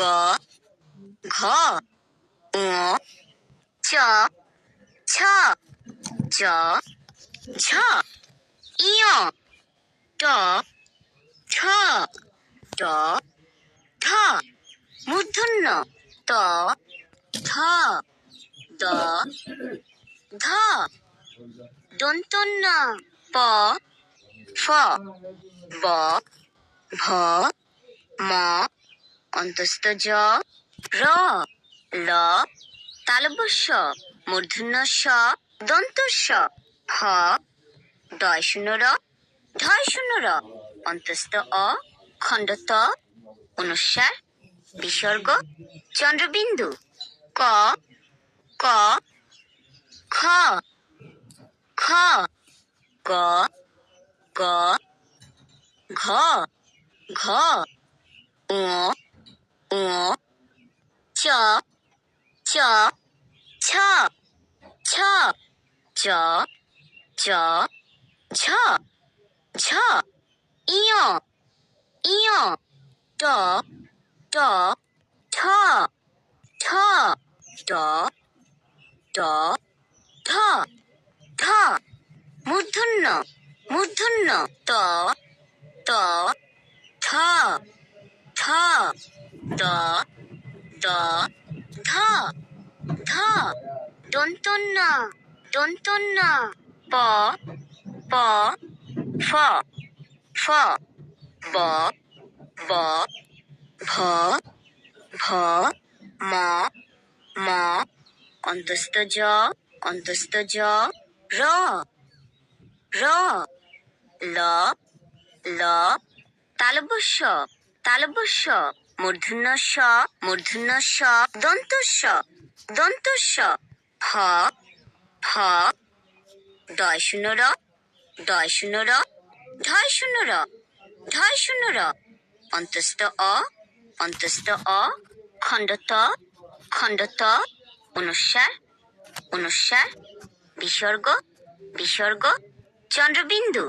গ ঘ ঙ চ ছ জ ঝ ইয় ট ঠ ড ঢ মূর্ধন্য ত থ দ ধ দন্তন্য প ফ ব ভ ম অন্তস্থ জ র ল তালব্য মূর্ধন্য স দন্ত স হ ডয় শূন্য র ঢয় শূন্য র অন্তস্থ অ খণ্ড ত অনুস্বার বিসর্গ চন্দ্রবিন্দু ক ক খ খ গ গ ঘ ঘ ঙ ঙ চ চ ছ ছ জ জ ঝ ঝ ইয় ইয় ট ট ঠ ঠ ড ড ঢ ঢ মূর্ধন্য মূর্ধন্য ত ত থ থ দ দ ধ ধ দন্তন্য দন্তন্য প প ফ ফ ব ব ভ ভ ম ম অন্তস্থ জ র র ল ল তালব্য মূর্ধন্য স দন্ত স হ হ ডয় শূন্য র ঢয় শূন্য র অন্তস্থ অ খণ্ড ত অনুস্বার বিসর্গ চন্দ্রবিন্দু